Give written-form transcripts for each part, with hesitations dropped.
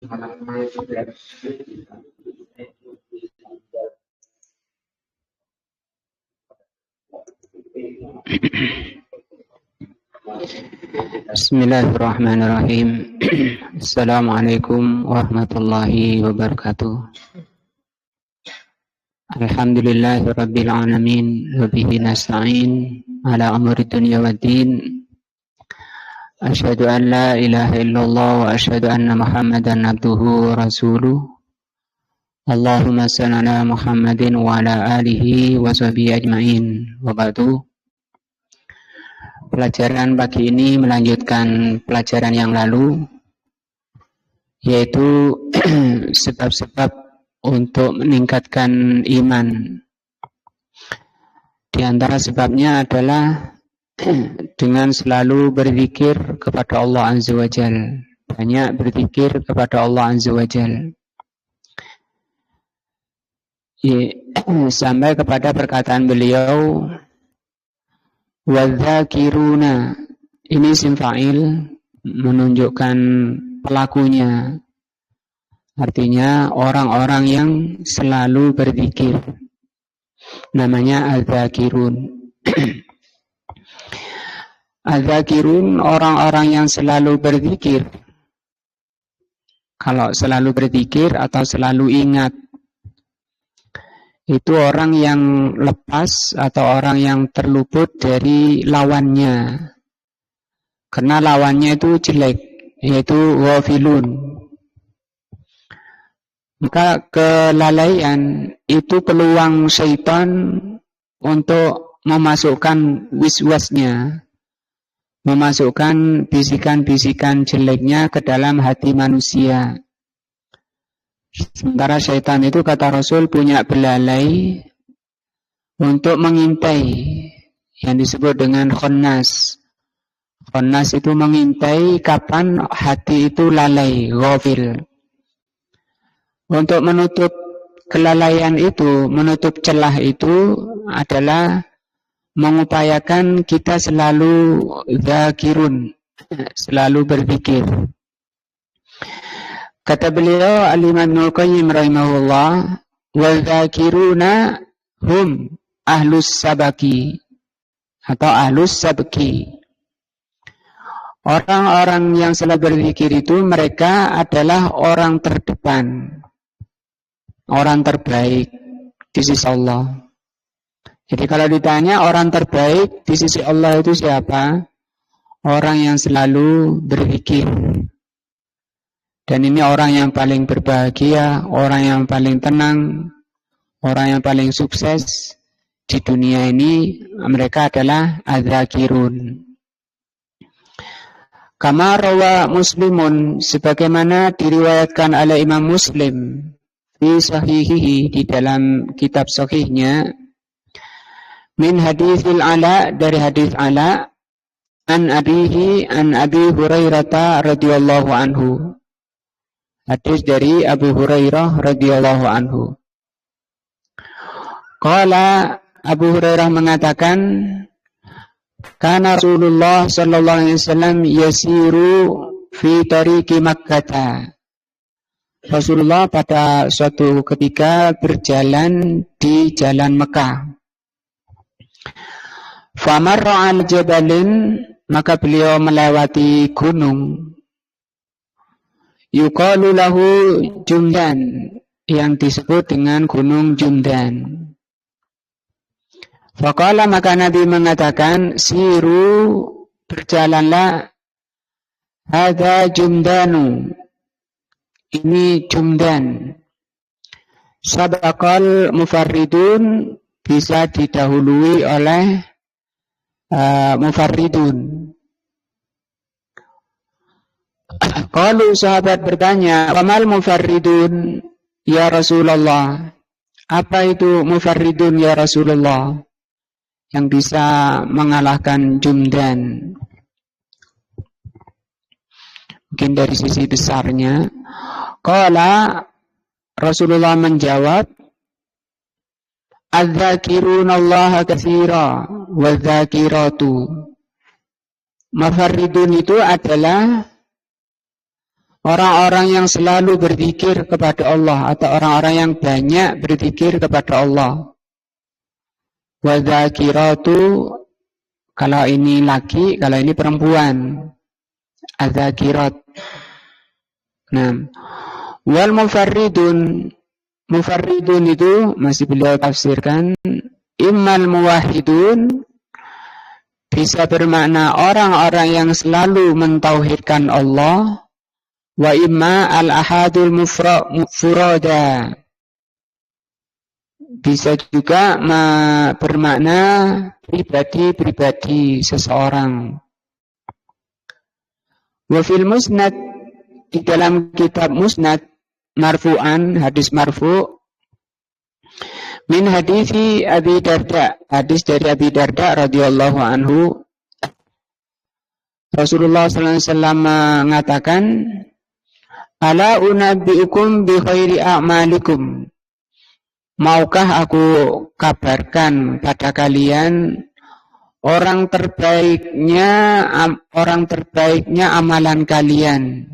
Bismillahirrahmanirrahim. Assalamualaikum warahmatullahi wabarakatuh. Alhamdulillahirabbil alamin wa bihi nasta'in ala umuri dunya waddin. Asyhadu an la ilaha illallah wa asyhadu anna Muhammadan abduhu wa rasuluh. Allahumma shalli ala Muhammadin wa ala alihi wa sahbihi ajmain. Wa ba'du. Pelajaran pagi ini melanjutkan pelajaran yang lalu, yaitu sebab-sebab untuk meningkatkan iman. Di antara sebabnya adalah dengan selalu berzikir kepada Allah Azza wa Jalla. Banyak berzikir kepada Allah Azza wa Jalla. Sampai kepada perkataan beliau, wadzakiruna, ini isim fa'il menunjukkan pelakunya. Artinya orang-orang yang selalu berzikir. Namanya al-dzakirun. Al-dzakirun, orang-orang yang selalu berzikir. Kalau selalu berzikir atau selalu ingat, itu orang yang lepas atau orang yang terluput dari lawannya. Karena lawannya itu jelek, yaitu ghafilun. Maka kelalaian itu peluang syaitan untuk memasukkan wiswasnya, memasukkan bisikan-bisikan jeleknya ke dalam hati manusia. Sementara syaitan itu, kata Rasul, punya belalai untuk mengintai, yang disebut dengan khannas. Khannas itu mengintai kapan hati itu lalai, ghafil. Untuk menutup kelalaian itu, menutup celah itu adalah mengupayakan kita selalu dzakirun, selalu berzikir. Kata beliau Al-Imam Ibnul Qayyim rahimahullah, wadzakiruna hum ahlus sabaki atau ahlus sabki. Orang-orang yang selalu berzikir itu mereka adalah orang terdepan, orang terbaik di sisi Allah. Jadi kalau ditanya orang terbaik di sisi Allah itu siapa? Orang yang selalu berzikir. Dan ini orang yang paling berbahagia, orang yang paling tenang, orang yang paling sukses di dunia ini, mereka adalah adzakirun. Kama rawa Muslimun, sebagaimana diriwayatkan oleh Imam Muslim fi sahihihi, di dalam kitab sahihnya, min haditsil Ala, dari hadits Ala, an abihi an Abi Hurairah radhiyallahu anhu. Hadis dari Abu Hurairah radhiyallahu anhu. Qala, Abu Hurairah mengatakan, kana Rasulullah sallallahu alaihi wasallam yasiru fi tariqi Makkah. Rasulullah pada suatu ketika berjalan di jalan Mekah. Famarra al jabalin, maka beliau melewati gunung. Yuqalu lahu Jumdan, yang disebut dengan gunung Jumdan. Faqala, maka Nabi mengatakan, siru, berjalanlah, hadza Jumdanu, ini Jumdan. Sabaqal mufarridun, bisa didahului oleh mufarridun. Kalau sahabat bertanya, wamal mufarridun ya Rasulullah? Apa itu mufarridun ya Rasulullah? Yang bisa mengalahkan Jumdan. Mungkin dari sisi besarnya. Qala, Rasulullah menjawab, adz-dzakirunallaha katsira wadz-dzakiratu. Mufarridun itu adalah orang-orang yang selalu berzikir kepada Allah atau orang-orang yang banyak berzikir kepada Allah. Wa dzakiratu, kalau ini laki, kalau ini perempuan. Az-dzakirat. Nah, wal mufarridun, mufarridun itu masih beliau tafsirkan immal muwahhidun, bisa bermakna orang-orang yang selalu mentauhidkan Allah, wa imma al-ahadul mufrada, bisa juga bermakna pribadi-pribadi seseorang. Wa fil musnad, di dalam kitab musnad marfu'an, hadis marfu' min hadisi Abi Darda, hadis dari Abi Darda radhiyallahu anhu, Rasulullah sallallahu alaihi wasallam mengatakan, ala unabbiukum bi khairi a'malikum, maukah aku kabarkan pada kalian orang terbaiknya amalan kalian.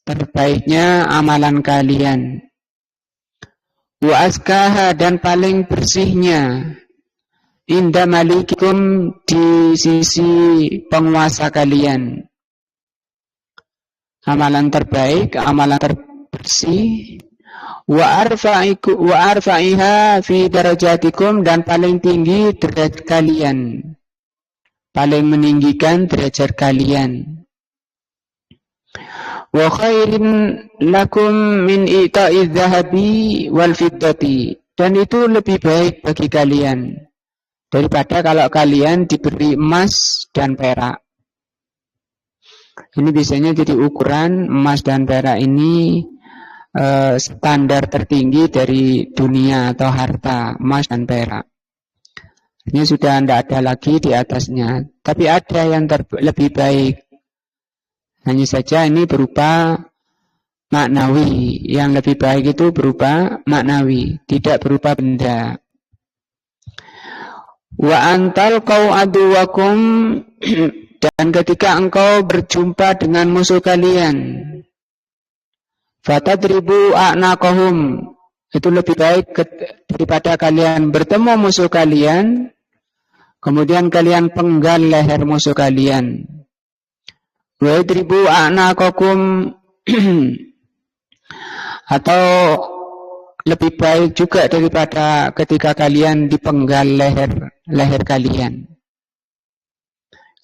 Terbaiknya amalan kalian. Wa askaha, dan paling bersihnya, inda malikikum, di sisi penguasa kalian. Amalan terbaik, amalan terbersih. Wa arfa'iha fi darajatikum, dan paling tinggi derajat kalian, paling meninggikan derajat kalian. Wa khairin lakum min ita'iz zahabi wal fiddati, dan itu lebih baik bagi kalian daripada kalau kalian diberi emas dan perak. Ini biasanya jadi ukuran, emas dan perak ini standar tertinggi dari dunia atau harta, emas dan perak. Ini sudah tidak ada lagi di atasnya, tapi ada yang lebih baik. Hanya saja ini berupa maknawi. Yang lebih baik itu berupa maknawi, tidak berupa benda. Wa antal kau aduwakum, dan ketika engkau berjumpa dengan musuh kalian, fatadribu a'naqahum, itu lebih baik daripada kalian bertemu musuh kalian, kemudian kalian penggal leher musuh kalian. Wa idribu a'naqakum, atau lebih baik juga daripada ketika kalian dipenggal leher kalian.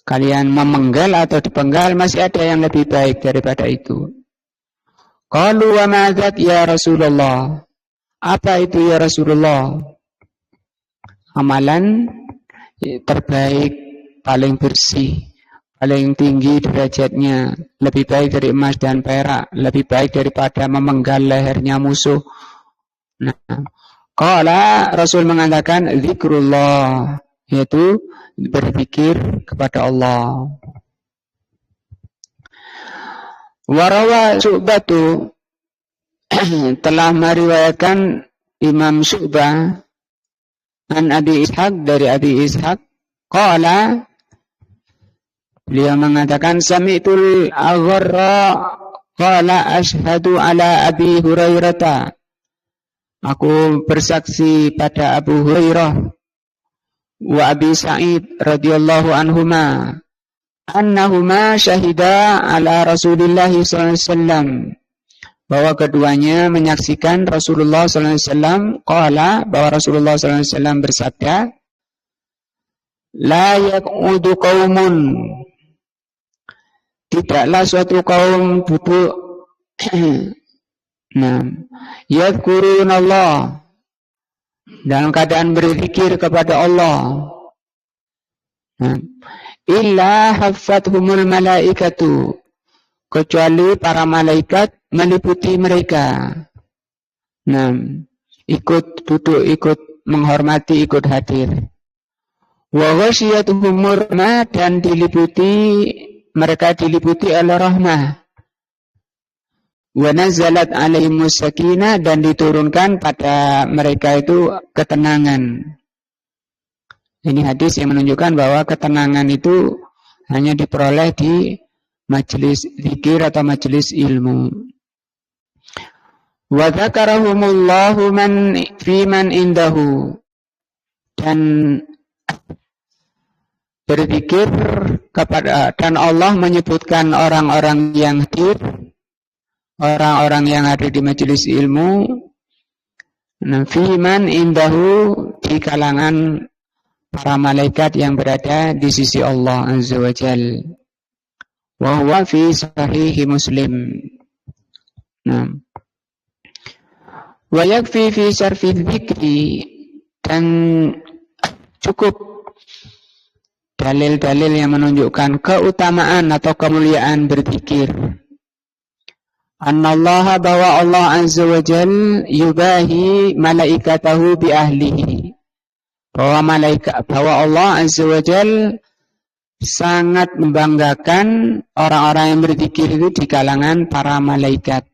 Kalian memenggal atau dipenggal, masih ada yang lebih baik daripada itu. Qalu wa ma'adzat ya Rasulullah, apa itu ya Rasulullah? Amalan terbaik, paling bersih, paling tinggi derajatnya, lebih baik dari emas dan perak, lebih baik daripada memenggal lehernya musuh. Nah, qala, Rasul mengatakan zikrullah, yaitu berzikir kepada Allah. Warawa Syu'batu, telah meriwayatkan Imam Syu'bah an Abi Ishaq, dari Abi Ishaq, qala, beliau mengatakan sami'tul agharra qala ashhadu ala Abi Hurairah, aku bersaksi pada Abu Hurairah wa Abi Sa'id radhiyallahu anhuma annahuma syahida ala Rasulillah sallallahu alaihi wasallam, bahwa keduanya menyaksikan Rasulullah sallallahu alaihi wasallam qala, bahwa Rasulullah sallallahu alaihi wasallam bersabda, la yaqudu qaumun, tidaklah suatu kaum duduk yadhkurunallah, dalam keadaan berzikir kepada Allah, illa haffathumul malaikatu, kecuali para malaikat meliputi mereka. Ikut duduk, ikut menghormati, ikut hadir. Wa ghasyiyatuhumur rahmah, dan mereka diliputi oleh rahmah. Wa nazalat alaihimus sakinah, dan diturunkan pada mereka itu ketenangan. Ini hadis yang menunjukkan bahwa ketenangan itu hanya diperoleh di majelis zikir atau majelis ilmu. Wa dzakarahumullahu man indahu, dan berzikir kepada, dan Allah menyebutkan orang-orang yang hadir, orang-orang yang ada di majelis ilmu, man indahu, di kalangan para malaikat yang berada di sisi Allah Azza wa Jal. Wa huwa fi sahih Muslim. Wa yakfi fi syarfi dzikri, dan cukup dalil-dalil yang menunjukkan keutamaan atau kemuliaan berzikir. Annallaha, bahwa Allah Azza wa Jal yubahi malaikatahu bi ahlihi, bahwa Allah Azza wa Jal sangat membanggakan orang-orang yang berzikir itu di kalangan para malaikat.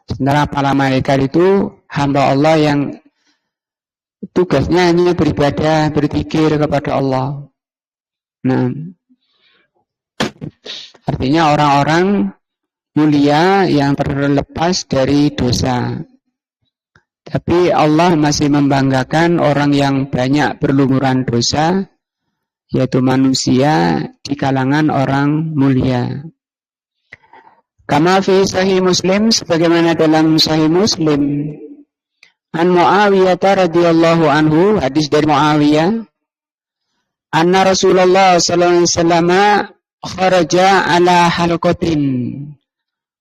Sementara para malaikat itu hamba Allah yang tugasnya hanya beribadah, berzikir kepada Allah. Artinya orang-orang mulia yang terlepas dari dosa. Tapi Allah masih membanggakan orang yang banyak berlumuran dosa, yaitu manusia di kalangan orang mulia. Kama fi Sahih Muslim, sebagaimana dalam Sahih Muslim, an Muawiyah radhiyallahu anhu, hadis dari Muawiyah, anna Rasulullah sallallahu alaihi wasallam kharaja ala halqatin,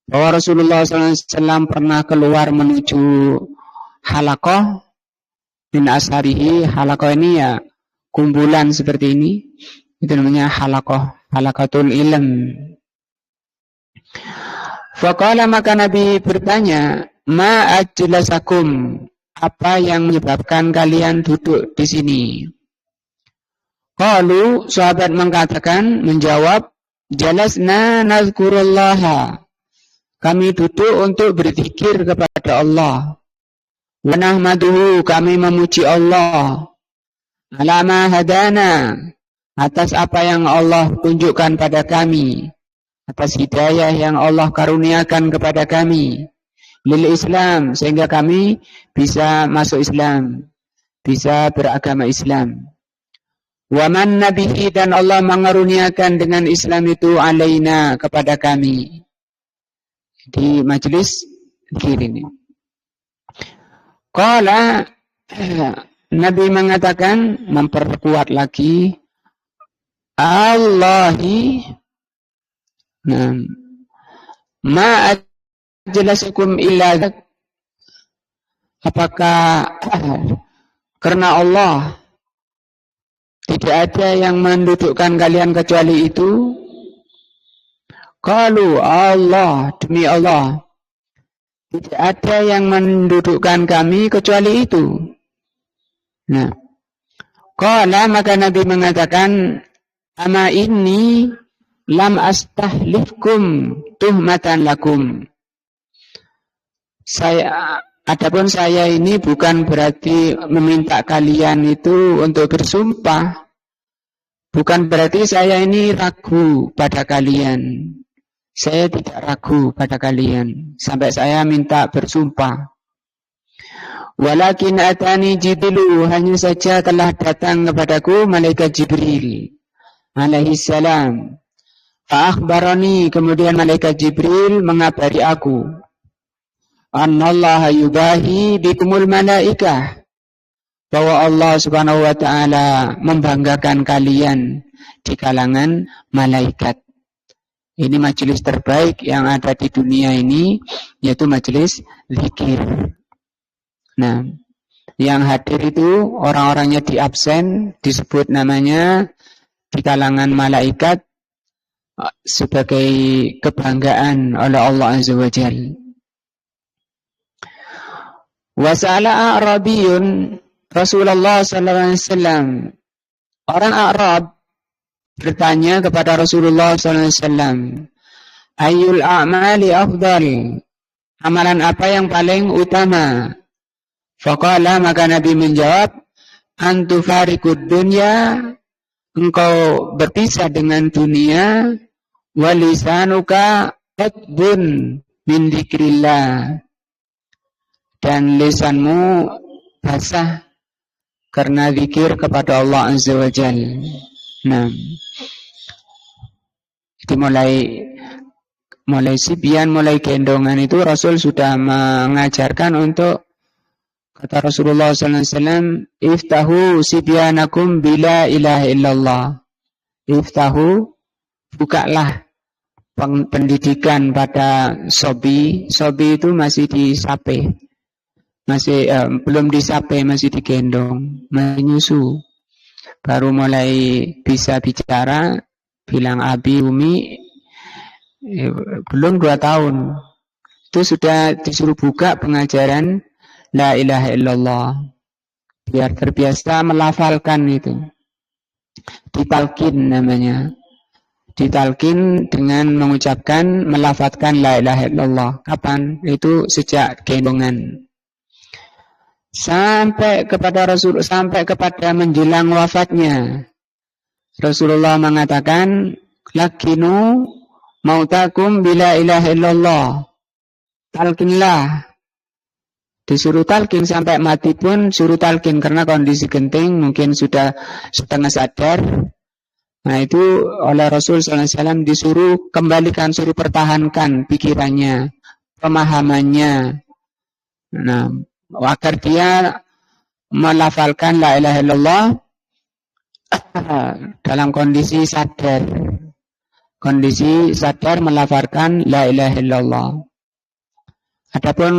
bahwa Rasulullah sallallahu alaihi wasallam pernah keluar menuju halaqah min asarihi. Halaqah ini ya kumpulan seperti ini, itu namanya halaqah, halaqatul ilm. Faqala, maka Nabi bertanya, ma ajlasakum, apa yang menyebabkan kalian duduk di sini? Qalu, sahabat menjawab, jalasna nazkurullaha, kami duduk untuk berzikir kepada Allah. Wa nahmaduhu, kami memuji Allah. Ala ma hadana, atas apa yang Allah tunjukkan pada kami, atas hidayah yang Allah karuniakan kepada kami, lil Islam, sehingga kami bisa masuk Islam, bisa beragama Islam. Wa man nabihi, dan Allah mengaruniakan dengan Islam itu alaina, kepada kami. Di majelis zikir ini. Qala, Nabi mengatakan, memperkuat lagi, Allahi, ma ajlasukum illa dzak, apakah karena Allah tidak ada yang mendudukkan kalian kecuali itu? Qalu, Allah, demi Allah, tidak ada yang mendudukkan kami kecuali itu. Qala, maka Nabi mengatakan, ama inni lam astahlifkum tuhmatan lakum. Adapun saya ini bukan berarti meminta kalian itu untuk bersumpah. Bukan berarti saya ini ragu pada kalian. Saya tidak ragu pada kalian sampai saya minta bersumpah. Walakin atani Jibrilu, hanya saja telah datang kepadaku malaikat Jibril alaihi salam. Fa'akhbarani, kemudian malaikat Jibril mengabari aku, annallaha yubahi bikumul malaikah, bahwa Allah subhanahu wa ta'ala membanggakan kalian di kalangan malaikat. Ini majelis terbaik yang ada di dunia ini, yaitu majelis zikir. Yang hadir itu orang-orangnya di absen, disebut namanya di kalangan malaikat sebagai kebanggaan oleh Allah Azza wa Jalla. Wasala A'rabiyun Rasulullah sallallahu alaihi wasallam. Orang Arab bertanya kepada Rasulullah sallallahu alaihi wasallam, ayyul a'mali afdal? Amalan apa yang paling utama? Faqala, maka Nabi menjawab, antufarikud dunya engkau berpisah dengan dunia, walisanuka qatbun min dzikrillah, dan lisanmu basah karena zikir kepada Allah Azza wa Jalla. Nah, itu mulai sibyan, mulai gendongan itu Rasul sudah mengajarkan untuk, kata Rasulullah SAW, iftahu sibyanakum bila ilaha illallah. Iftahu, bukalah pendidikan pada sobi. Sobi itu masih disape, masih belum disape, masih digendong, menyusu. Baru mulai bisa bicara, bilang abi, umi, belum 2 tahun. Itu sudah disuruh buka pengajaran la ilaha illallah. Biar terbiasa melafalkan itu. Ditalkin namanya. Ditalkin dengan mengucapkan, melafadzkan la ilaha illallah. Kapan? Itu sejak gendongan. Sampai kepada menjelang wafatnya. Rasulullah mengatakan, lakinu mautakum bila ilaha illallah. Talkinlah. Disuruh talkin sampai mati pun suruh talkin, karena kondisi genting, mungkin sudah setengah sadar. Nah itu oleh Rasul SAW disuruh kembalikan, suruh pertahankan pikirannya, pemahamannya. Nah, agar dia melafalkan la ilaha illallah dalam kondisi sadar. Kondisi sadar melafalkan la ilaha illallah. Adapun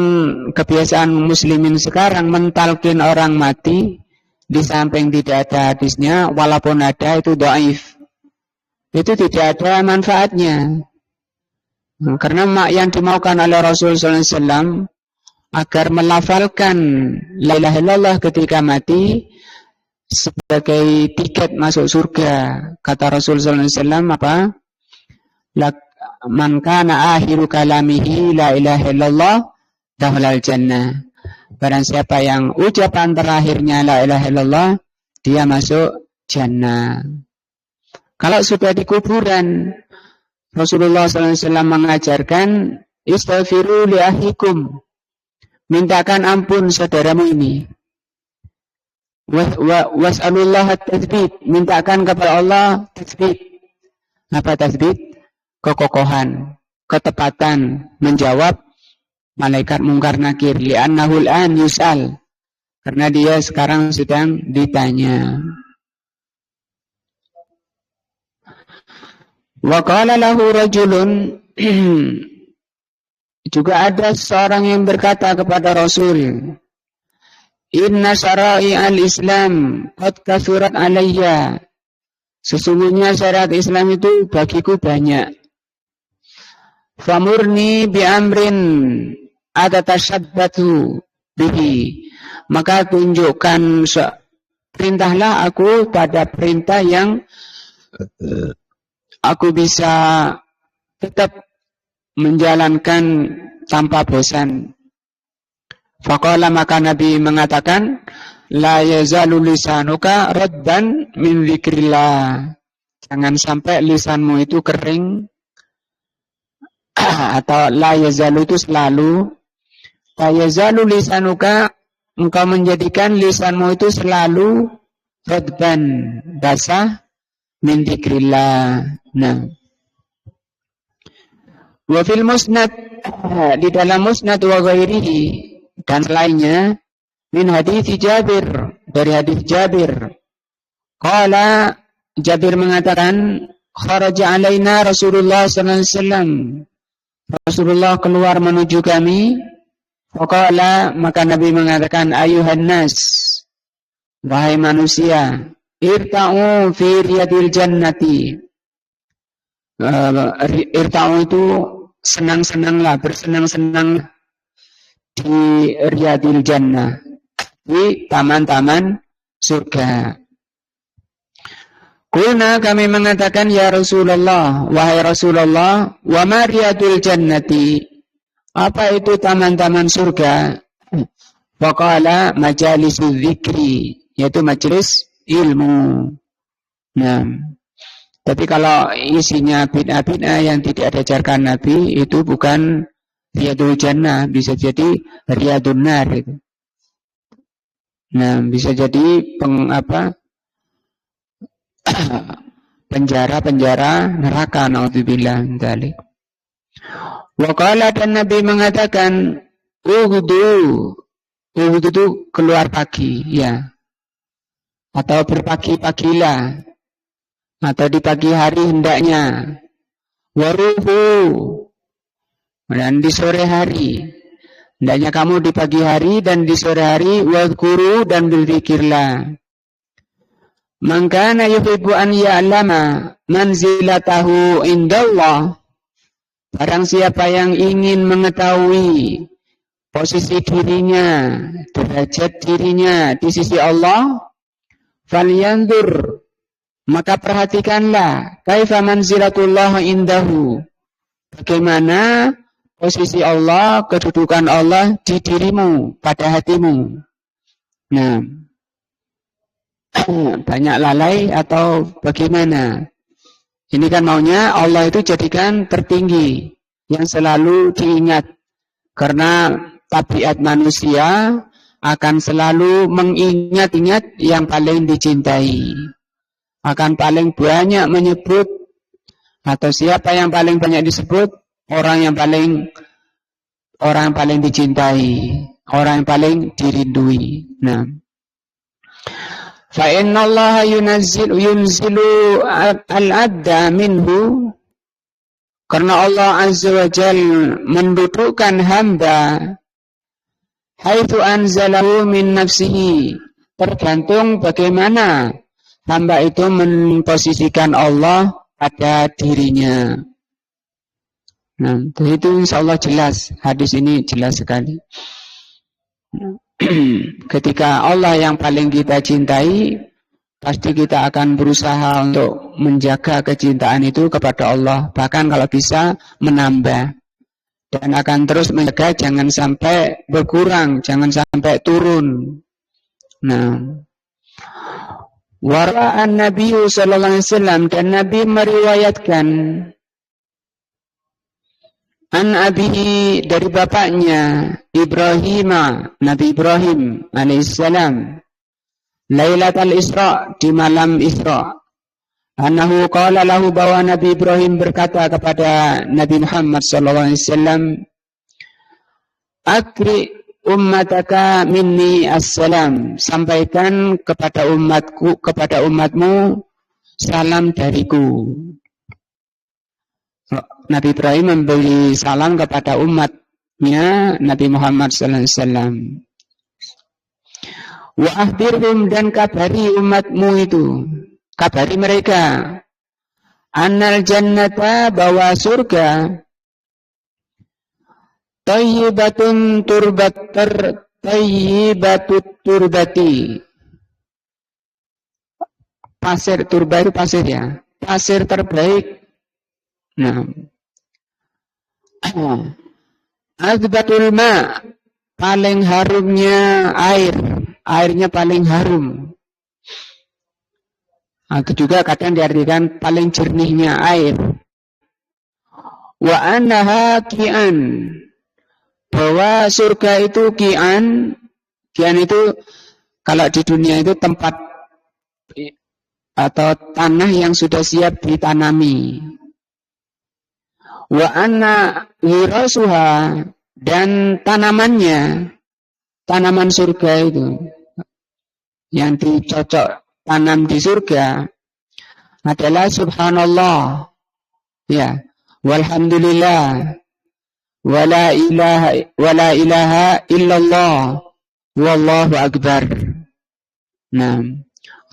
kebiasaan muslimin sekarang mentalkin orang mati, di samping tidak ada hadisnya, walaupun ada itu dhaif. Itu tidak ada manfaatnya. Karena yang dimaukan oleh Rasul SAW agar melafalkan la ilaha illallah ketika mati sebagai tiket masuk surga. Kata Rasul SAW apa? Man kana akhiru kalamihi la ilaha illallah dakhalal jannah. Barang siapa yang ucapan terakhirnya la ilaha illallah, dia masuk jannah. Kalau sudah di kuburan, Rasulullah SAW mengajarkan istaghfiru li akhikum, mintakan ampun saudaramu ini. Was'alullah at-tatsbit, mintakan kepada Allah tatsbit. Apa tatsbit? Kekokohan, ketepatan menjawab malaikat mungkar nakir, li'annahul an yus'al, karena dia sekarang sedang ditanya. Wa qala lahu rajulun, juga ada seorang yang berkata kepada Rasul, inna syara'i al-Islam qad kathurat alayya, sesungguhnya syariat Islam itu bagiku banyak. Famurni bi amrin atatashabbatu bihi, maka tunjukkan, perintahlah aku pada perintah yang aku bisa tetap menjalankan tanpa bosan. Faqala, maka Nabi mengatakan, la yazalu lisanuka raddan min dzikrillah, jangan sampai lisanmu itu kering, atau la yazalu itu selalu, la yazalu lisanuka, engkau menjadikan lisanmu itu selalu radban, basah, min dzikrillah. Nah, wa fil musnad, di dalam musnad wa ghairihi, dan lainnya, min hadits Jabir, dari hadis Jabir. Qala, Jabir mengatakan, kharaja alaina Rasulullah sallallahu alaihi wasallam, Rasulullah keluar menuju kami. Faqala, maka Nabi mengatakan, ayuhan nas, wahai manusia, irta'u fi riyadil jannati. Irta'u itu senang-senanglah, bersenang-senang di riyadil jannah, di taman-taman surga. Kulna, kami mengatakan, ya Rasulullah, wahai Rasulullah, wa ma riyadul jannati, apa itu taman-taman surga? Faqala majalisul dzikri, yaitu majelis ilmu. Nah, tapi kalau isinya bid'ah-bid'ah yang tidak diajarkan Nabi, itu bukan riyadul jannah, bisa jadi riyadun nar itu. Nah, bisa jadi penjara-penjara neraka, naudzubillah dzalik. Wa qala, dan Nabi mengatakan, ughdu itu keluar pagi, ya. Atau berpagi-pagilah. Atau di pagi hari hendaknya. Waruhu, dan di sore hari. Hendaknya kamu di pagi hari dan di sore hari. Wadhkuru, dan berzikirlah. Man kana yuhibbu an ya'lama manzilatahu indallah. Barang siapa yang ingin mengetahui posisi dirinya, derajat dirinya di sisi Allah, falyanzur, maka perhatikanlah, kaifa manzilatullah indahu, bagaimana posisi Allah, kedudukan Allah di dirimu, pada hatimu. Nah, banyak lalai atau bagaimana? Ini kan maunya Allah itu jadikan tertinggi, yang selalu diingat, karena tabiat manusia akan selalu mengingat-ingat yang paling dicintai. Akan paling banyak menyebut, atau siapa yang paling banyak disebut, orang yang paling dicintai, orang yang paling dirindui. Nah, fa innallaha yunzilu al-adda minhu, karena Allah Azza wa Jalla mendudukkan hamba haitsu anzalahu min nafsihi, tergantung bagaimana hamba itu memposisikan Allah pada dirinya. Nah, itu insyaallah jelas, hadis ini jelas sekali. Ketika Allah yang paling kita cintai, pasti kita akan berusaha untuk menjaga kecintaan itu kepada Allah, bahkan kalau bisa menambah, dan akan terus menjaga jangan sampai berkurang, jangan sampai turun. Nah, wara'an Nabi sallallahu alaihi wasallam, dan Nabi meriwayatkan an abihi, dari bapaknya Ibrahim, Nabi Ibrahim alaihissalam, Lailatul Isra, di malam Isra, annahu qala lahu, bahwa Nabi Ibrahim berkata kepada Nabi Muhammad sallallahu alaihi wasallam, akri ummataka minni assalam, sampaikan kepada umatku, kepada umatmu salam dariku. Nabi Ibrahim memberi salam kepada umatnya Nabi Muhammad sallallahu alaihi wasallam. Wa akhbirhum, dan kabari umatmu itu, kabari mereka, annal jannata, bahwa surga, tayyibatun tayyibatut turbati, pasir, turba itu pasir, ya, pasir terbaik. Nah, azbatul ma, paling harumnya air, airnya paling harum. Itu juga kadang diartikan paling jernihnya air. Wa annaha ki'an, bahwa surga itu ki'an. Ki'an itu kalau di dunia itu tempat atau tanah yang sudah siap ditanami. Wa anna wirasuha, dan tanamannya, tanaman surga itu yang dicocok tanam di surga adalah subhanallah, ya, walhamdulillah, wala ilaha illallah, wallahu akbar. Nah,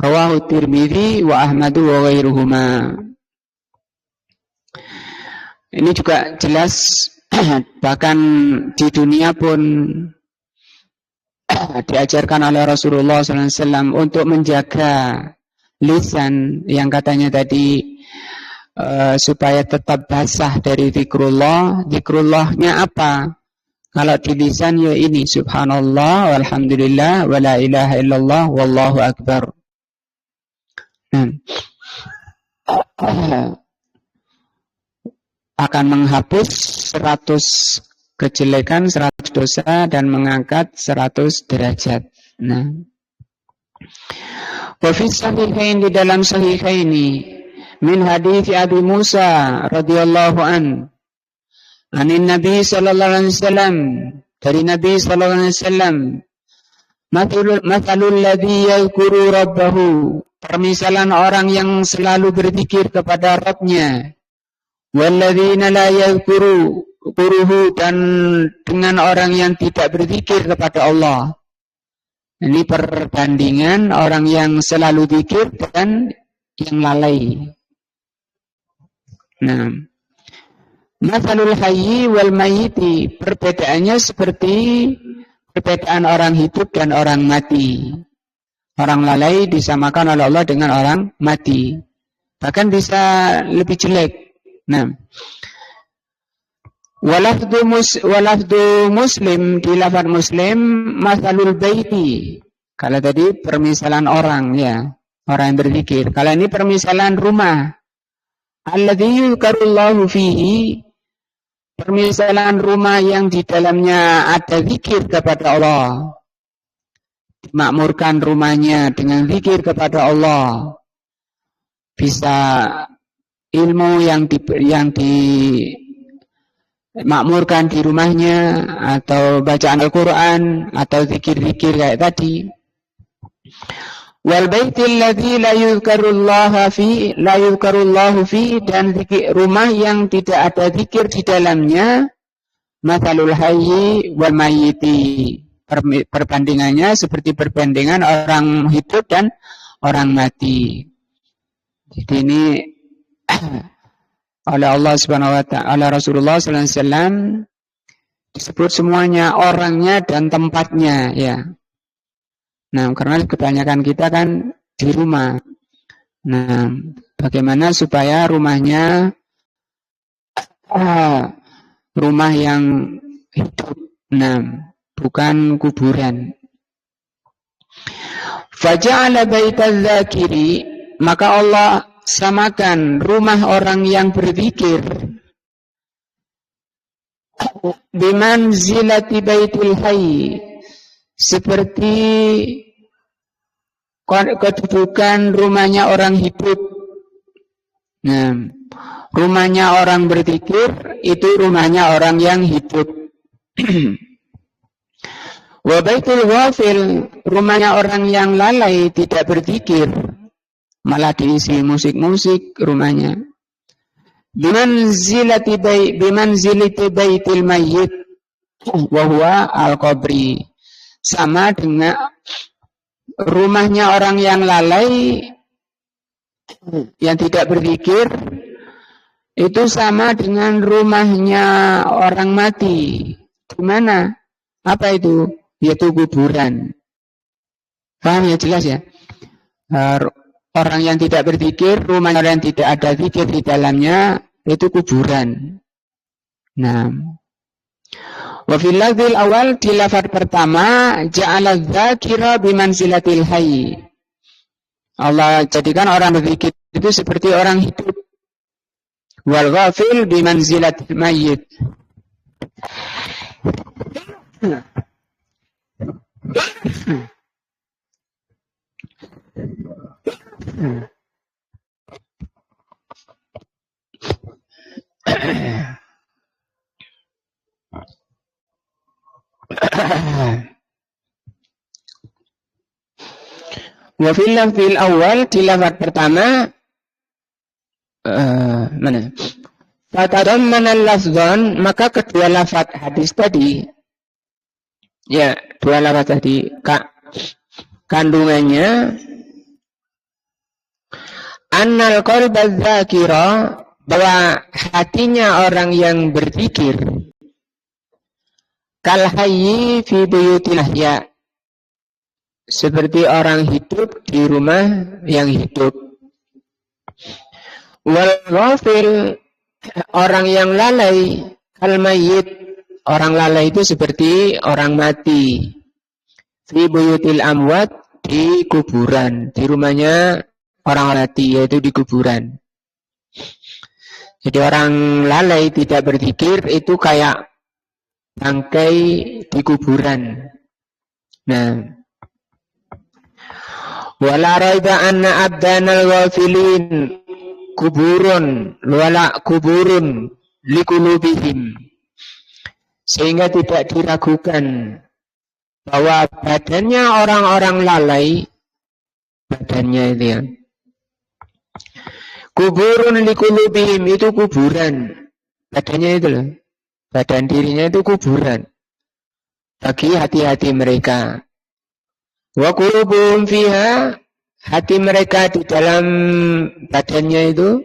rawahu Tirmidzi wa Ahmadu wa ghairuhuma. Ini juga jelas, bahkan di dunia pun diajarkan oleh Rasulullah SAW untuk menjaga lisan yang katanya tadi supaya tetap basah dari zikrullah. Zikrullahnya apa? Kalau di lisan ya ini, subhanallah, walhamdulillah, wala ilaha illallah, wallahu akbar. akan menghapus 100 kejelekan, 100 dosa, dan mengangkat 100 derajat. Nah, wa fi sahihain, di dalam sahihaini, min hadits Abi Musa radhiyallahu anin Nabi sallallahu alaihi wasallam, dari Nabi sallallahu alaihi wasallam, mathalul ladzi yadhkuru rabbahu, permisalan orang yang selalu berzikir kepada Rabb-nya, walladzina la yadhkuruhu, dan dengan orang yang tidak berzikir kepada Allah. Ini perbandingan orang yang selalu zikir dan yang lalai. Nah, mathalul hayyi wal mayyiti, perbedaannya seperti perbedaan orang hidup dan orang mati. Orang lalai disamakan oleh Allah dengan orang mati. Bahkan bisa lebih jelek. Nah, walafdu Muslim, di lafaz Muslim, mathalul baiti. Kalau tadi permisalan orang, ya, orang yang berzikir. Kalau ini permisalan rumah. Alladzi yuzkarullahu fihi, permisalan rumah yang di dalamnya ada zikir kepada Allah. Dimakmurkan rumahnya dengan zikir kepada Allah. Bisa ilmu yang dimakmurkan di rumahnya, atau bacaan Al-Quran, atau zikir-zikir kayak tadi. Wal baitil ladzi la yuzkarullahu fi, dan rumah yang tidak ada zikir di dalamnya, mathalul hayyi wal mayyiti, perbandingannya seperti perbandingan orang hidup dan orang mati. Jadi ini oleh Allah Subhanahu wa taala, oleh Rasulullah sallallahu alaihi wasallam disebut semuanya, orangnya dan tempatnya, ya. Nah, karena kebanyakan kita kan di rumah. Nah, bagaimana supaya rumahnya rumah yang hidup, nah, bukan kuburan. Faja'ala baitaz zakiri, maka Allah samakan rumah orang yang berzikir bimanzilati baitil hayy, seperti kedudukan rumahnya orang hidup. Nah, rumahnya orang berzikir itu rumahnya orang yang hidup. Wa baitul ghafil, rumahnya orang yang lalai tidak berzikir, malah diisi musik-musik rumahnya. Bimanzilati baitil mayyit wa huwa al-qabri, sama dengan rumahnya orang yang lalai, yang tidak berzikir, itu sama dengan rumahnya orang mati. Gimana? Apa itu? Yaitu kuburan. Paham ya, jelas ya? Orang yang tidak berzikir, rumah orang yang tidak ada zikir di dalamnya, itu kuburan. Nah, wa fil lafzil awal, di lafaz pertama, ja'ala dzakira bimanzilatil hayy, Allah jadikan orang berzikir itu seperti orang hidup. Wal ghafil bimanzilatil mayyit. Wa fil lafzil awal, di lafaz pertama, mana? Fatadammana al-lafzan, maka kedua lafaz hadis tadi, ya, dua lafaz tadi, kandungannya annal qalba dzakira, bahwa hatinya orang yang berzikir, kal hayyi fi buyutil ahya, seperti orang hidup di rumah yang hidup. Wal ghafil, orang yang lalai, kal mayyit, orang lalai itu seperti orang mati. Fi buyutil amwat, di kuburan, di rumahnya orang mati, yaitu di kuburan. Jadi orang lalai tidak berzikir itu kayak bangkai di kuburan. Nah, wala raiba anna abdanal ghafilin kuburun likulubihim, sehingga tidak diragukan bahwa badannya orang-orang lalai, badannya itu ya, kuburun likulubihim itu kuburan, badannya itu loh, badan dirinya itu kuburan bagi hati-hati mereka. Wa qulubuhum fiha, hati mereka di dalam badannya itu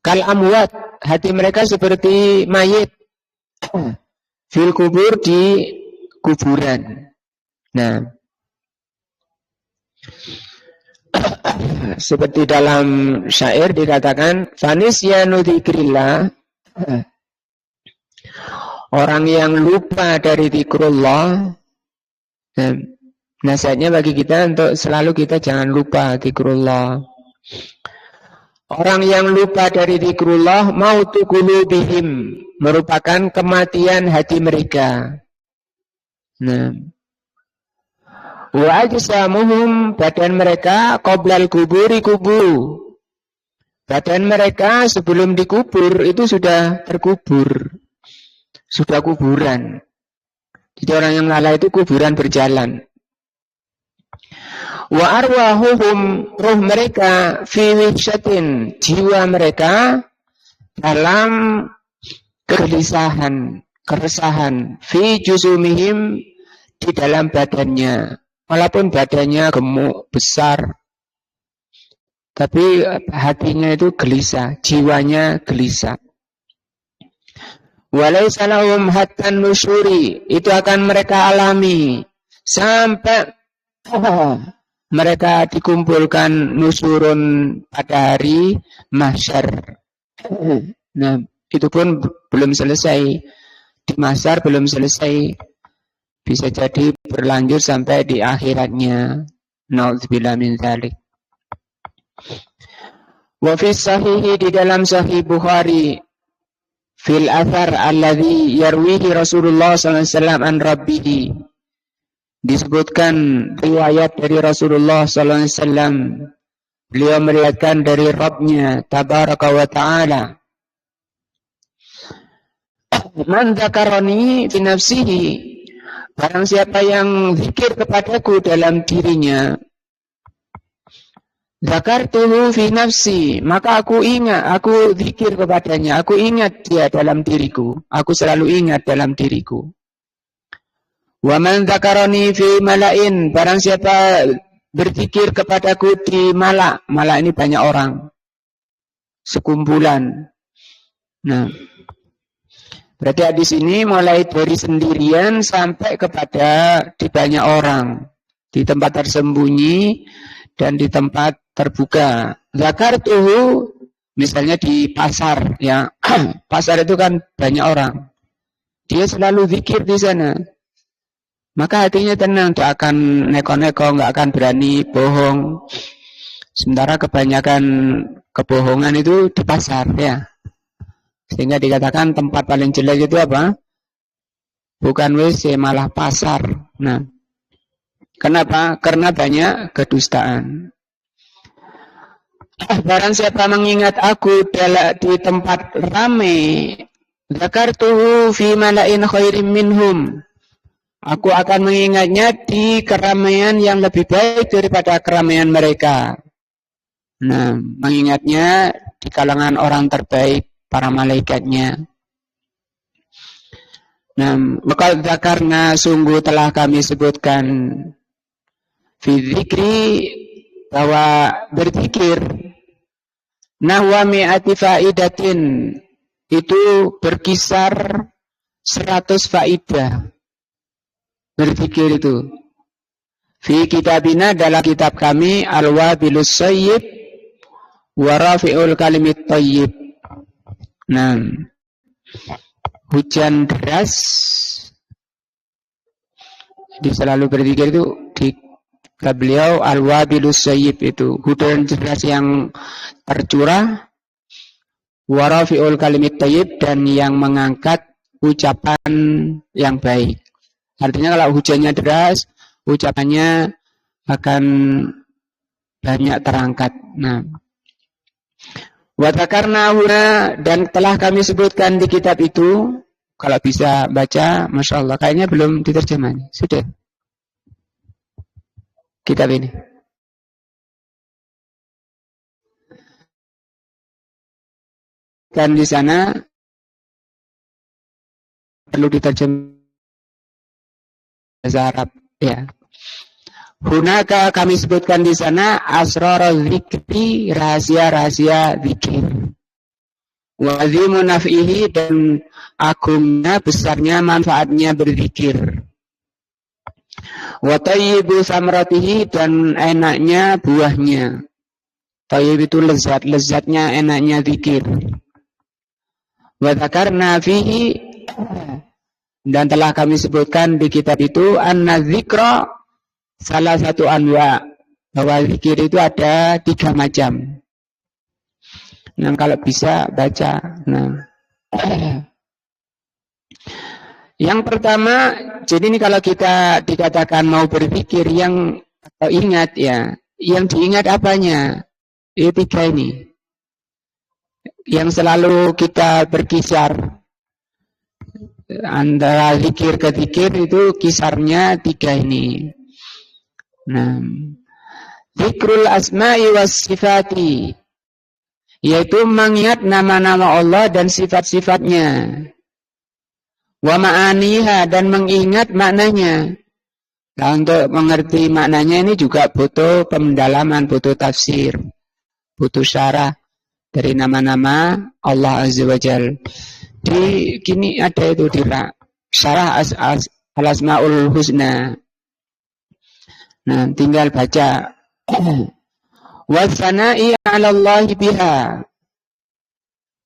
kal amwat, hati mereka seperti mayit fil kubur, di kuburan. Nah, seperti dalam syair dikatakan fanisyanu dzikrillah, orang yang lupa dari zikrullah. Nasihatnya bagi kita untuk selalu kita jangan lupa zikrullah. Orang yang lupa dari zikrullah mautu qulubihim, merupakan kematian hati mereka. Nah, wa ajsamuhum, badan mereka qoblal kuburi kubu, badan mereka sebelum dikubur itu sudah terkubur, sudah kuburan. Jadi orang yang lalai itu kuburan berjalan. Wa arwahuhum, ruh mereka fi wihsyatin, jiwa mereka dalam kegelisahan, keresahan, fi jusumihim, di dalam badannya. Walaupun badannya gemuk, besar, tapi hatinya itu gelisah, jiwanya gelisah. Walaysa lahum hattan nusyuri, itu akan mereka alami sampai mereka dikumpulkan nusurun pada hari mahsyar. Nah, itu pun belum selesai. Di mahsyar belum selesai. Bisa jadi berlanjut sampai di akhiratnya. Na'udzubillah min dzalik. Wa fi sahihi, di dalam sahih Bukhari, fil athar alladhi yarwihi Rasulullah sallallahu alaihi wasallam an rabbihi, disebutkan riwayat dari Rasulullah sallallahu alaihi wasallam, beliau meriwayatkan dari Rabbnya tabaraka wa taala, man dzakarani fi nafsihi, barang siapa yang zikir kepadaku dalam dirinya, dzakartuhu fi nafsi, maka aku ingat, aku zikir kepadanya, aku ingat dia dalam diriku, aku selalu ingat dalam diriku. Wa man dzakarani fi mala'in, barang siapa berzikir kepadaku di mala', mala' ini banyak orang, sekumpulan. Nah, berarti di sini mulai dari sendirian sampai kepada di banyak orang, di tempat tersembunyi dan di tempat terbuka. Dzakartuhu, misalnya di pasar, ya, pasar itu kan banyak orang, dia selalu zikir di sana. Maka hatinya tenang, tidak akan neko-neko, nggak akan berani bohong. Sementara kebanyakan kebohongan itu di pasar, ya. Sehingga dikatakan tempat paling jelek itu apa? Bukan WC, malah pasar. Nah, kenapa? Karena banyak kedustaan. Barang siapa mengingat aku di tempat ramai, dzakartuhu fi mala'in khairim minhum, aku akan mengingatnya di keramaian yang lebih baik daripada keramaian mereka. Nah, mengingatnya di kalangan orang terbaik, para malaikatnya. Nah, maka karena sungguh telah kami sebutkan fi dzikri, bahwa berzikir nahwa mi'ati faidatin, itu berkisar 100 faidah. Berzikir itu fi kitabina, dalam kitab kami, al-wabilus sayyib wa rafi'ul kalimit thayyib. Nah, hujan deras, jadi selalu berzikir itu di kitab beliau al-wabilus sayyib, itu hujan deras yang tercurah wa rafi'ul kalimit thayyib, dan yang mengangkat ucapan yang baik. Artinya kalau hujannya deras, ucapannya akan banyak terangkat. Nah, wa dzakarna huna, dan telah kami sebutkan di kitab itu. Kalau bisa baca, Masya Allah. Kayaknya belum diterjemah. Sudah kitab ini. Dan di sana perlu diterjemah bahasa Arab. Ya. Hunaka kami sebutkan di sana asrarul dzikri, rahasia-rahasia zikir. Wa azimu naf'ihi, dan agungnya, besarnya manfaatnya berzikir. Wa tayyibu samratihi, dan enaknya buahnya. Tayyib itu lezat, lezatnya enaknya zikir. Wa dzakarna fihi, dan telah kami sebutkan di kitab itu anna dzikra salah satu anwa, bahwa zikir itu ada 3 macam. Nah, kalau bisa baca. Nah, yang pertama, jadi ini kalau kita dikatakan mau berzikir, yang atau ingat ya, yang diingat apanya? Ini 3 ini. Yang selalu kita berkisar antara zikir ke zikir itu kisarnya 3 ini. Nah, zikrul asma'i was sifati, yaitu mengingat nama-nama Allah dan sifat-sifatnya. Wa ma'aniha, dan mengingat maknanya. Nah, untuk mengerti maknanya ini juga butuh pendalaman, butuh tafsir, butuh syarah dari nama-nama Allah Azza wa Jalla. Di kini ada itu di syarah al-asmaul husna. Nah, tinggal baca. Wasana'i 'ala Allah biha,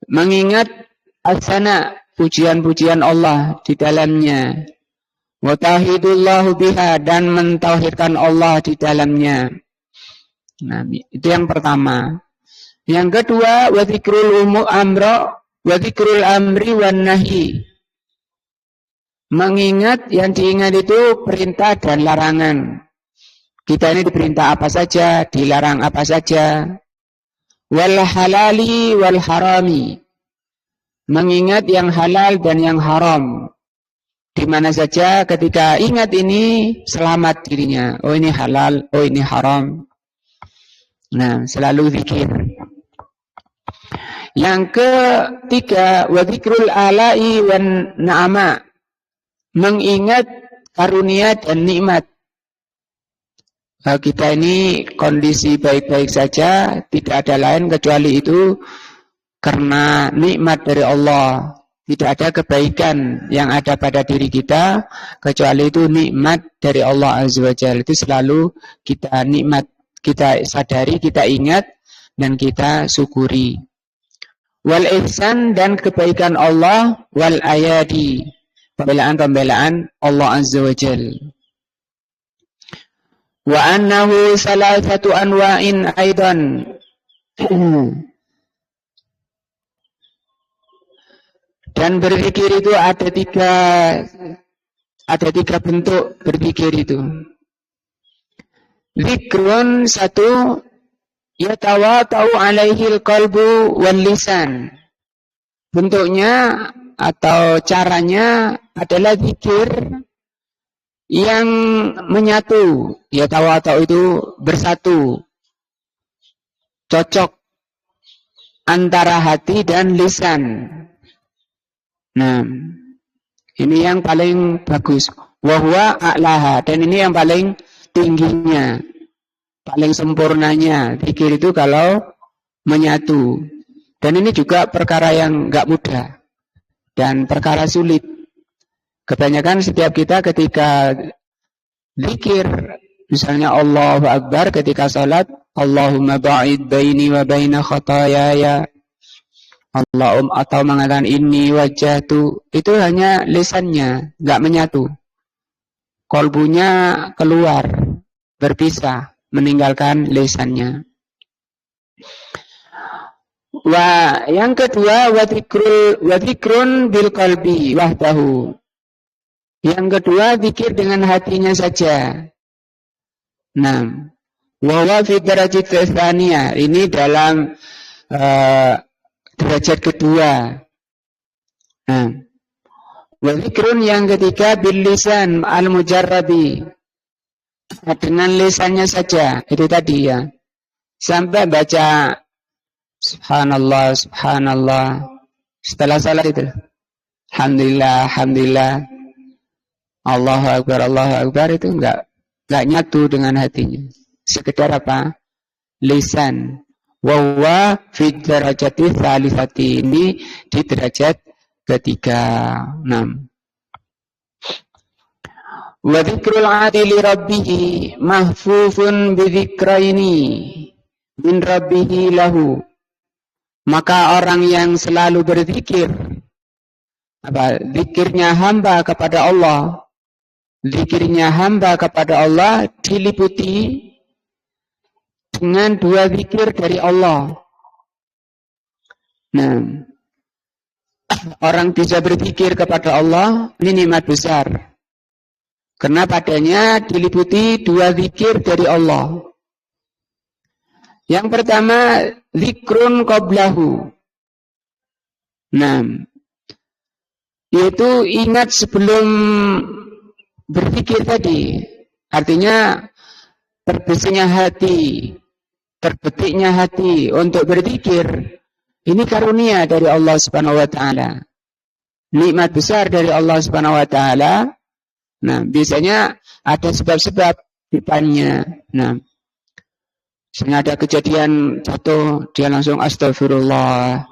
mengingat asana, pujian-pujian Allah di dalamnya. Wa tauhidullah biha, dan mentauhidkan Allah di dalamnya. Nah, itu yang pertama. Yang kedua, wa dzikrul amri wan nahi, mengingat, yang diingat itu perintah dan larangan. Kita ini diperintah apa saja, dilarang apa saja. Wal halali wal harami, mengingat yang halal dan yang haram. Di mana saja ketika ingat ini, selamat dirinya. Oh, ini halal, oh ini haram. Nah, selalu zikir. Yang ketiga, wa dzikrul ala'i wan na'ama, mengingat karunia dan nikmat. Kita ini kondisi baik-baik saja, tidak ada lain kecuali itu karena nikmat dari Allah. Tidak ada kebaikan yang ada pada diri kita kecuali itu nikmat dari Allah Azza wa Jalla. Itu selalu kita nikmat, kita sadari, kita ingat, dan kita syukuri. Wal ihsan, dan kebaikan Allah, wal ayadi, pembelaan-pembelaan Allah Azza wa Jalla. Wa annahu salasatu anwa'in aidan, dan berzikir itu ada tiga bentuk berzikir itu. Zikrun, satu, yatawata'u alaihil qalbu wal lisan, bentuknya atau caranya adalah zikir yang menyatu. Ya, tawatu itu bersatu, cocok antara hati dan lisan. Nah, ini yang paling bagus. Wahwa a'laha, dan ini yang paling tingginya, paling sempurnanya. Zikir itu kalau menyatu. Dan ini juga perkara yang enggak mudah dan perkara sulit. Kebanyakan setiap kita ketika zikir, misalnya Allahu Akbar ketika salat, Allahumma ba'id baini wa baina khataayaya, atau mengatakan inni wajjahtu, itu hanya lisannya, enggak menyatu. Kolbunya keluar, berpisah, meninggalkan lisannya. Yang kedua wadikrun bil qalbi wahdahu. Yang kedua zikir dengan hatinya saja. Nah, wa fi darajat tsaniyah, ini dalam derajat kedua. Nah, wazikrun yang ketiga bil lisan al mujarrabi, dengan lisannya saja, itu tadi ya. Sampai baca subhanallah, subhanallah. Setelah salat itu, alhamdulillah, alhamdulillah. Allahu akbar itu enggak nyatu dengan hatinya. Sekedar apa? Lisan. Wa huwa fi darajati tsalisati, ini di derajat ketiga. 6. Wa dzikrul adili rabbih mahfufun bi dzikraini min rabbih lahu. Maka orang yang selalu berzikir, zikirnya hamba kepada Allah, zikirnya hamba kepada Allah diliputi dengan 2 zikir dari Allah. Nah, orang bisa berzikir kepada Allah, ini nikmat besar. Karena padanya diliputi 2 zikir dari Allah. Yang pertama, zikrun qablahu. Nah, yaitu ingat sebelum berzikir tadi. Artinya terbesiknya hati, terbetiknya hati untuk berzikir. Ini karunia dari Allah Subhanahu wa taala. Nikmat besar dari Allah Subhanahu wa taala. Nah, biasanya ada sebab-sebab depannya. Nah, misalnya ada kejadian jatuh, dia langsung astagfirullah,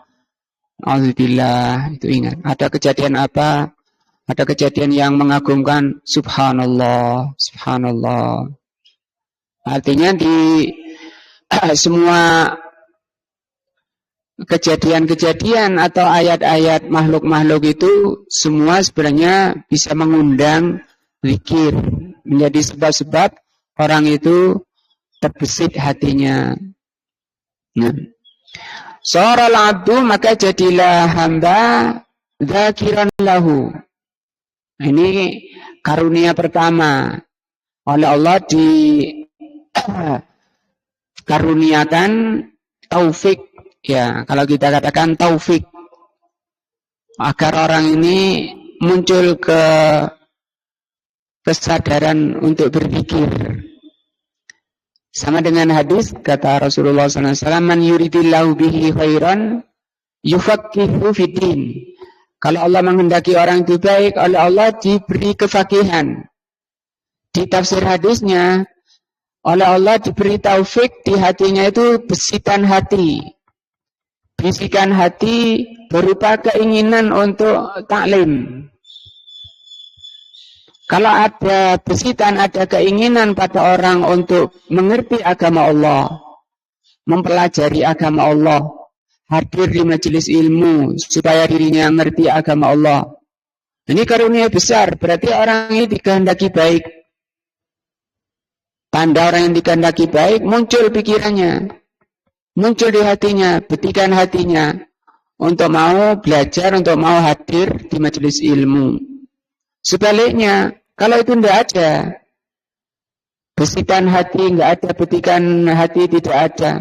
auzubillah, itu ingat. Ada kejadian apa? Ada kejadian yang mengagumkan, subhanallah, subhanallah. Artinya di semua kejadian-kejadian atau ayat-ayat makhluk-makhluk itu semua sebenarnya bisa mengundang zikir, menjadi sebab-sebab orang itu terbesit hatinya. Nah, Sa'ral abdu, maka jadilah hamba dzakiran lahu. Ini karunia pertama. Oleh Allah dikaruniakan taufik. Ya, kalau kita katakan taufik, agar orang ini muncul kesadaran untuk berzikir. Sama dengan hadis kata Rasulullah SAW, man yuridillahu bihi khairan yufaqihu fiddin. Kalau Allah menghendaki orang itu baik, oleh Allah diberi kefakihan. Di tafsir hadisnya, oleh Allah diberi taufik, di hatinya itu besitan hati. Bisikan hati berupa keinginan untuk taklim. Kalau ada bisitan, ada keinginan pada orang untuk mengerti agama Allah, mempelajari agama Allah, hadir di majelis ilmu supaya dirinya mengerti agama Allah. Ini karunia besar, berarti orang ini dikehendaki baik. Tanda orang yang dikehendaki baik, muncul pikirannya, muncul di hatinya, betikan hatinya untuk mau belajar, untuk mau hadir di majelis ilmu. Sebaliknya, kalau itu tidak ada, bisikan hati tidak ada, betikan hati tidak ada,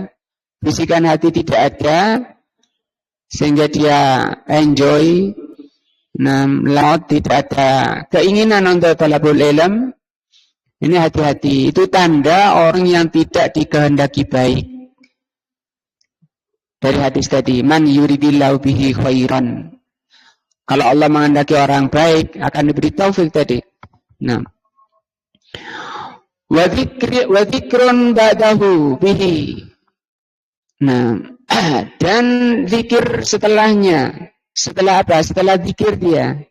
bisikan hati tidak ada, sehingga dia enjoy, laut, tidak ada keinginan untuk talabul ilm, ini hati-hati. Itu tanda orang yang tidak dikehendaki baik. Dari hadis tadi, man yuridillahu bihi khairan. Kalau Allah menghendaki orang baik, akan diberi taufik tadi. Nah, wa dzikrun ba'dahu bihi. Nah, dan zikir setelahnya. Setelah apa? Setelah zikir dia.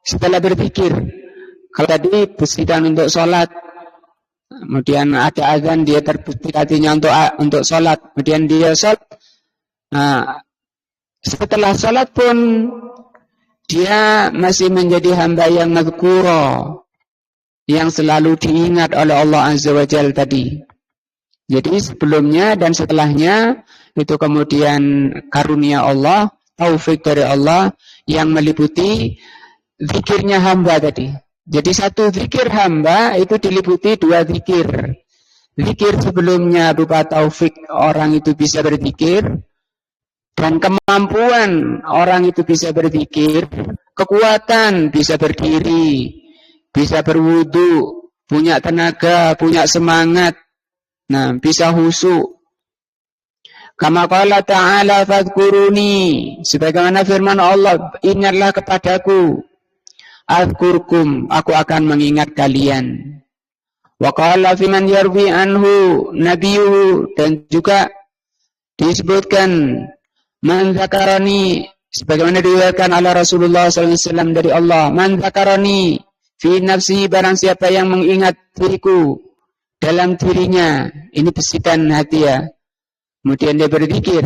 Setelah berzikir. Kalau tadi bisikan untuk sholat, kemudian ada azan, dia terbetik hatinya untuk sholat, kemudian dia sholat. Nah, setelah sholat pun dia masih menjadi hamba yang mazkura, yang selalu diingat oleh Allah Azza wa Jalla tadi. Jadi sebelumnya dan setelahnya itu kemudian karunia Allah, taufik dari Allah yang meliputi zikirnya hamba tadi. Jadi satu zikir hamba itu diliputi dua zikir. Zikir sebelumnya berupa taufik orang itu bisa berzikir, dan kemampuan orang itu bisa berzikir, kekuatan bisa berdiri, bisa berwudu, punya tenaga, punya semangat, nah bisa khusyuk. Kama qala ta'ala fadhkuruni, sebagaimana firman Allah, ingatlah kepadaku, azkurkum, aku akan mengingat kalian. Wa qala fi man yarwi anhu nabiyyu, dan juga disebutkan man zakarani, sebagaimana diriwayatkan oleh Rasulullah SAW dari Allah, man zakarani fi nafsi, barang siapa yang mengingat diriku dalam dirinya, ini bisikan hati ya, kemudian dia berzikir,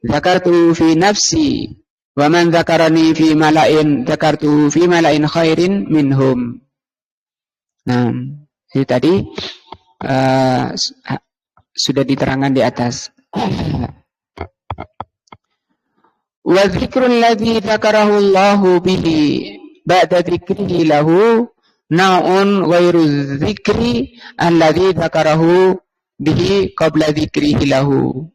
zakartu fi nafsi wa man zakarani fi mala'in zakartu fi mala'in khairin minhum. Nah, ini tadi sudah diterangkan di atas. Wa dzikrul ladzi dzakarahu Allahu bihi ba'da dzikrihi lahu na'un ghairu dzikri alladzi dzakarahu bihi qabla dzikrihi lahu.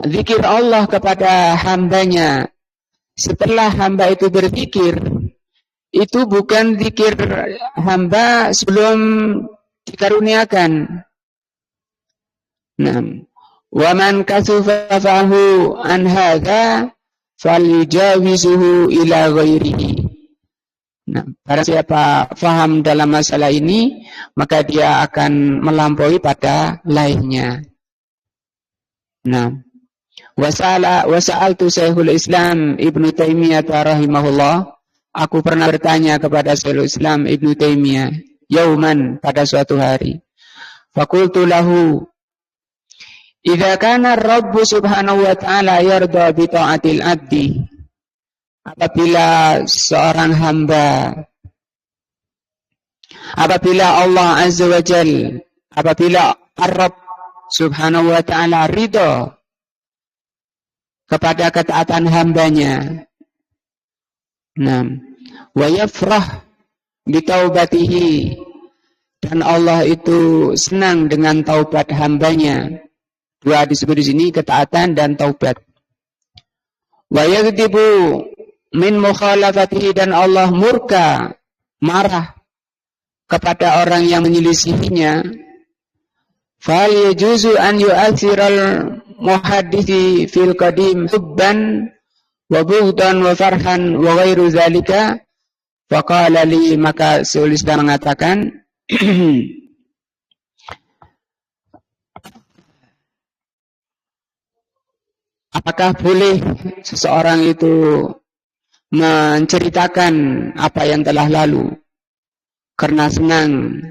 Zikir Allah kepada hambanya setelah hamba itu berzikir, itu bukan zikir hamba sebelum dikaruniakan. Nah, wa man kasufa fahu an hadza falyujawisuhu ila ghairihi. Nah, barang siapa faham dalam masalah ini, maka dia akan melampaui pada lainnya. Nah, wasa'altu Syekhul Islam Ibnu Taimiyah rahimahullah, aku pernah bertanya kepada Syekhul Islam Ibnu Taimiyah, yauman, pada suatu hari. Faqultu lahu, idza kana Rabb subhanahu wa ta'ala yarda bi ta'atil abdi, apabila seorang hamba, apabila Allah azza wa jal, apabila Ar-Rabb subhanahu wa ta'ala ridho kepada ketaatan hambanya, nah, wa yafrah bitaubatihi, dan Allah itu senang dengan taubat hambanya. Dua disebut di sini, ketaatan dan taubat. Wa yaghdibu min mukhalafatihi, dan Allah murka, marah kepada orang yang menyelisihinya. Fal yajuzu an yu'athiral muhaddithi fil qadim hubban wa bughdan wa farhan wa ghairu zalika. Faqala li, maka Syaikhul Islam mengatakan, apakah boleh seseorang itu menceritakan apa yang telah lalu karena senang,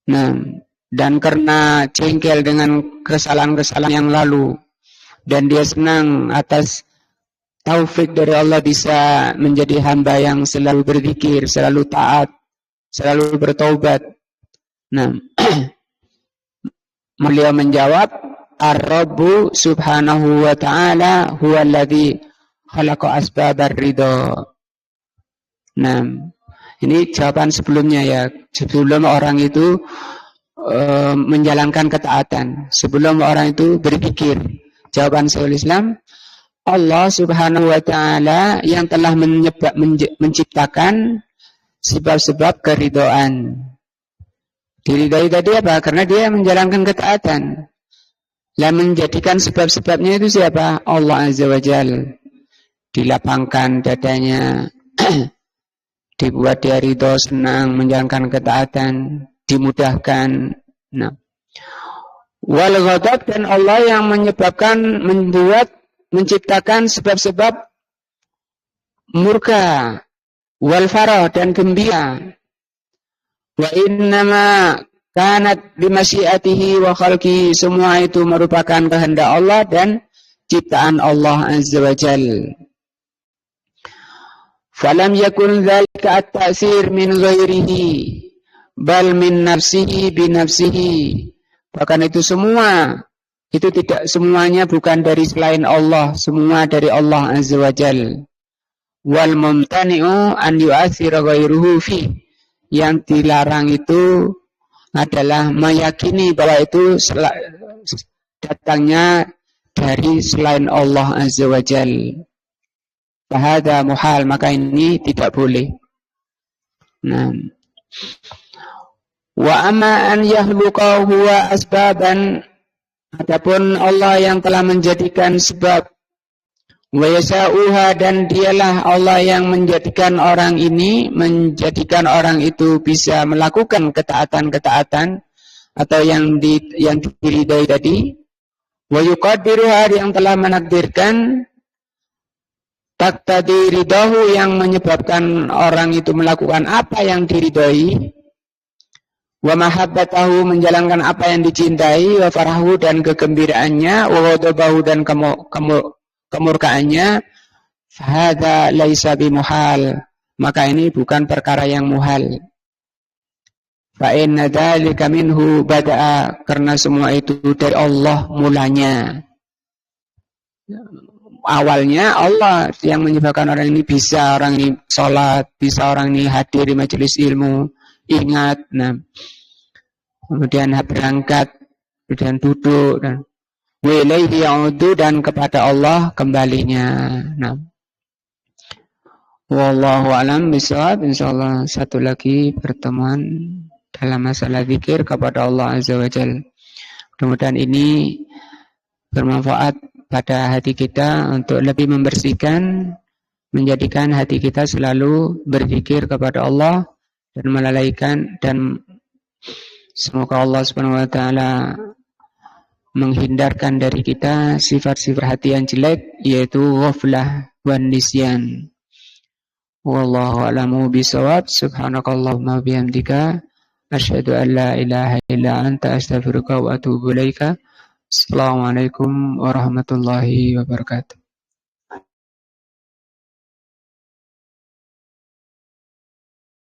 nah, dan karena jengkel dengan kesalahan-kesalahan yang lalu, dan dia senang atas taufik dari Allah bisa menjadi hamba yang selalu berzikir, selalu taat, selalu bertaubat. Nah, beliau menjawab, Ar-Rabbu subhanahu wa ta'ala huwa alladhi khalaqa asbabar ridha. Nah, ini jawaban sebelumnya ya. Sebelum orang itu menjalankan ketaatan, sebelum orang itu berzikir, jawaban Syaikhul Islam, Allah subhanahu wa ta'ala yang telah menciptakan sebab-sebab keridhaan. Diridhai tadi apa? Karena dia menjalankan ketaatan. Lah menjadikan sebab-sebabnya itu siapa? Allah azza wa jal. Dilapangkan dadanya, dibuat dia ridho, senang menjalankan ketaatan, dimudahkan. Nah, wal ghadab, dan Allah yang menciptakan sebab-sebab murka, wal farah, dan gembira. Wa innama kanat bimasyiatihi wa khalqi, semua itu merupakan kehendak Allah dan ciptaan Allah azza wa jal. Falam yakun dzalika at-ta'sir min ghairihi bal min nafsihi bi nafsihi Bahkan itu semua, itu tidak semuanya bukan dari selain Allah, semua dari Allah Azza wa Jal. Wal mumtani'u an yu'athira ghairuhu fi. Yang dilarang itu adalah meyakini bahwa itu datangnya dari selain Allah Azza wa Jal. Fahadha muhal, maka ini tidak boleh. Nah. Wa amma an yahluqa huwa asbaban, adapun Allah yang telah menjadikan sebab, wa yasa'uha, dan dialah Allah yang menjadikan orang ini, menjadikan orang itu bisa melakukan ketaatan-ketaatan atau yang diridai tadi, wa yuqaddiruha, yang telah menakdirkan, taqtadi ridahu, yang menyebabkan orang itu melakukan apa yang diridai, wa mahabbatahu, menjalankan apa yang dicintai, wa farahu, dan kegembiraannya, wa ghadabahu, dan kemurkaannya, fahadha laisa bimuhal, maka ini bukan perkara yang muhal. Fa inna dzalika minhu bada'a, karena semua itu dari Allah mulanya. Awalnya Allah yang menyebabkan orang ini bisa, orang ini sholat, bisa orang ini hadir di majelis ilmu, ingat, nah, kemudian berangkat, kemudian duduk, dan wilaihi ya'udu, dan kepada Allah kembalinya. Nah, wallahu a'lam bishawab. Insyaallah satu lagi pertemuan dalam masalah zikir kepada Allah Azza wa Jalla. Mudah-mudahan ini bermanfaat pada hati kita untuk lebih membersihkan, menjadikan hati kita selalu berzikir kepada Allah dan melalaikan, dan semoga Allah Subhanahu wa taala menghindarkan dari kita sifat-sifat hati yang jelek, yaitu ghaflah wan nisyan. Wallahu a'lamu bishawab. Subhanakallahumma bihamdika asyhadu an la ilaha illa anta astaghfiruka wa atubu ilaika. Assalamualaikum warahmatullahi wabarakatuh.